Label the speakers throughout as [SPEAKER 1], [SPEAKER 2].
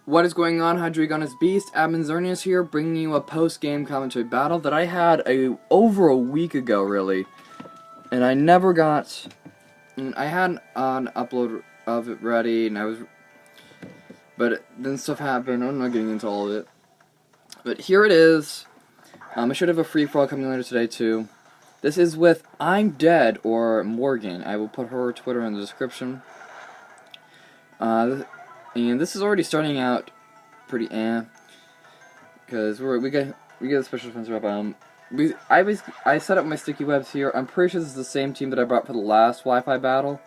[SPEAKER 1] What is going on, Hydreigonus Beast? Admin Zernius here, bringing you a post-game commentary battle that I had over a week ago, really. And I never got... I had an upload of it ready, and but then stuff happened. I'm not getting into all of it. But here it is. I should have a free-for-all coming later today, too. This is with I'm Dead, or Morgan. I will put her Twitter in the description. And this is already starting out pretty because we get a special defense rep. I set up my sticky webs here. I'm pretty sure this is the same team that I brought for the last Wi-Fi battle,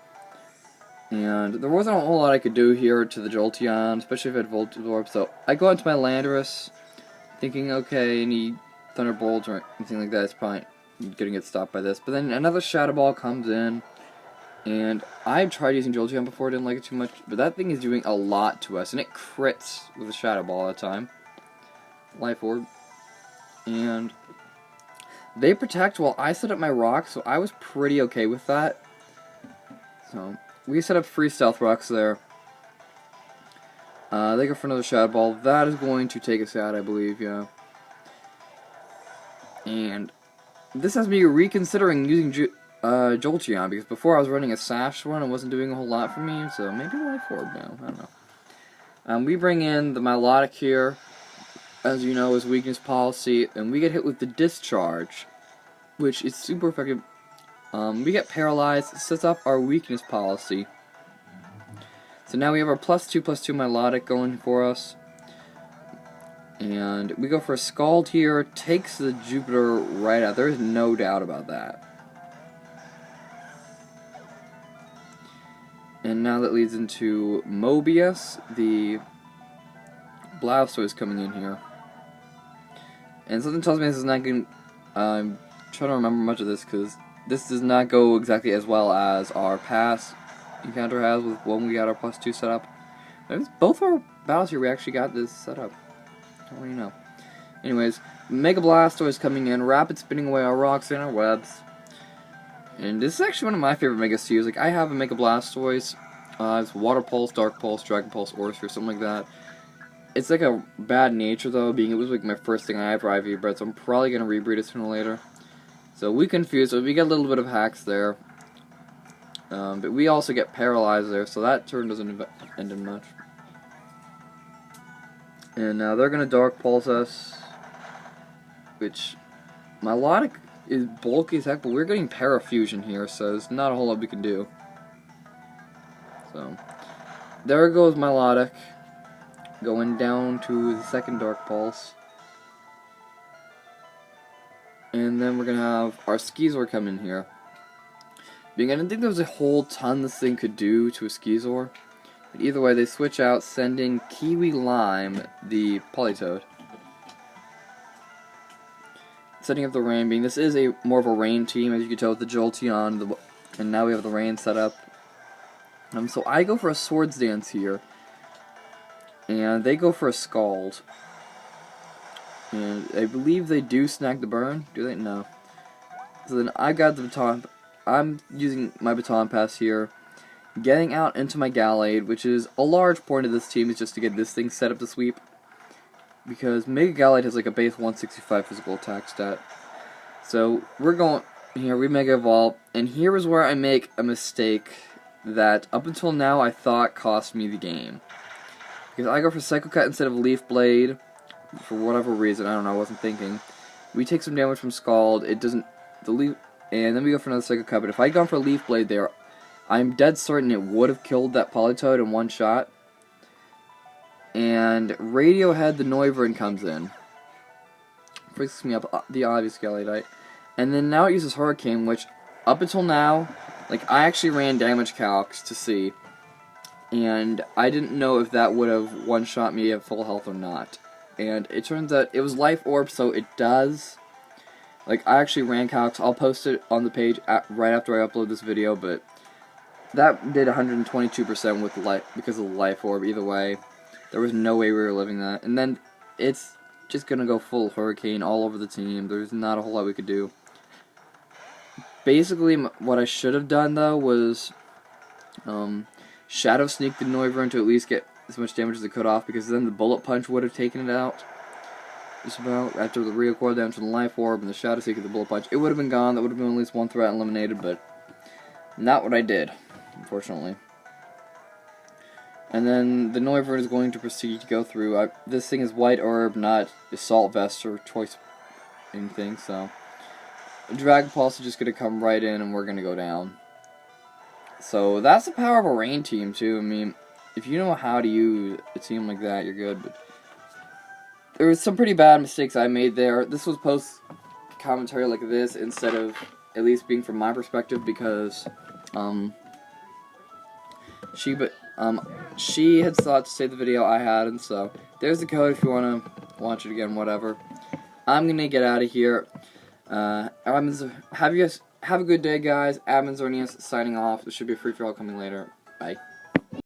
[SPEAKER 1] and there wasn't a whole lot I could do here to the Jolteon, especially if I had Voltage Orb. So I go into my Landorus, thinking, okay, any Thunderbolt or anything like that is probably gonna get stopped by this. But then another Shadow Ball comes in. And I've tried using Jolteon before, didn't like it too much, but that thing is doing a lot to us, and it crits with a Shadow Ball all the time. Life Orb. And they protect while I set up my rocks, so I was pretty okay with that. So, we set up 3 Stealth Rocks there. They go for another Shadow Ball. That is going to take us out, I believe, yeah. And this has me reconsidering using Jolteon, because before I was running a Sash one and wasn't doing a whole lot for me, so maybe Life Orb now, I don't know. We bring in the Milotic here, as you know, is weakness policy, and we get hit with the Discharge, which is super effective. We get paralyzed, it sets up our weakness policy. So now we have our +2/+2 Milotic going for us. And we go for a Scald here, takes the Jupiter right out, there's no doubt about that. And now that leads into Mobius, the Blastoise coming in here. And something tells me this is not going. I'm trying to remember much of this because this does not go exactly as well as our past encounter has with when we got our +2 set up. Both our battles here we actually got this set up. I don't really know. Anyways, Mega Blastoise coming in, rapid spinning away our rocks and our webs. And this is actually one of my favorite Mega Stews. Like, I have a Mega Blastoise. It's Water Pulse, Dark Pulse, Dragon Pulse, Orthra, something like that. It's like a bad nature, though, being it was like my first thing I ever IV bred, so I'm probably going to rebreed it sooner or later. So we confuse, so we get a little bit of hacks there. But we also get paralyzed there, so that turn doesn't end in much. And they're going to Dark Pulse us, which Milotic is bulky as heck, but we're getting Parafusion here, so there's not a whole lot we can do. So, there goes Milotic, going down to the second Dark Pulse. And then we're going to have our Skeezor come in here. I didn't think there was a whole ton this thing could do to a Skeezor. But either way, they switch out, sending Kiwi Lime, the Politoed. Setting up the Rain Beam. This is more of a rain team, as you can tell with the Jolteon, and now we have the rain set up. So I go for a Swords Dance here, and they go for a Scald. And I believe they do snag the burn. Do they? No. So then I got the baton. I'm using my Baton Pass here, getting out into my Gallade, which is a large point of this team, is just to get this thing set up to sweep. Because Mega Gallade has like a base 165 physical attack stat. So we're going here, we Mega Evolve, and here is where I make a mistake that up until now I thought cost me the game. Because I go for Psycho Cut instead of Leaf Blade, for whatever reason, I don't know, I wasn't thinking. We take some damage from Scald, it doesn't, and then we go for another Psycho Cut, but if I had gone for Leaf Blade there, I'm dead certain it would have killed that Politoed in one shot. And Radiohead the Noivern comes in. Freaks me up, the obvious Gallade. And then now it uses Hurricane, which up until now, like, I actually ran damage calcs to see. And I didn't know if that would have one-shot me at full health or not. And it turns out it was Life Orb, so it does. Like, I actually ran calcs. I'll post it on the page right after I upload this video, but that did 122% with because of the Life Orb either way. There was no way we were living that. And then it's just going to go full Hurricane all over the team. There's not a whole lot we could do. Basically, what I should have done, though, was Shadow Sneak the Noivern to at least get as much damage as it could off, because then the bullet punch would have taken it out. Just about after the recoil damage from the life orb and the shadow seeker, the bullet punch, it would have been gone. That would have been at least one threat eliminated, but not what I did, unfortunately. And then the Noivern is going to proceed to go through. This thing is white orb, not assault vest or choice anything, so Dragon Pulse is just going to come right in and we're going to go down. So that's the power of a rain team too. I mean, if you know how to use a team like that, you're good. But there was some pretty bad mistakes I made there. This was post commentary like this instead of at least being from my perspective, because she had thought to save the video I had, and so there's the code if you want to watch it again, whatever. I'm gonna get out of here. Have a good day, guys. Admin Zornius signing off. There should be a free for all coming later. Bye.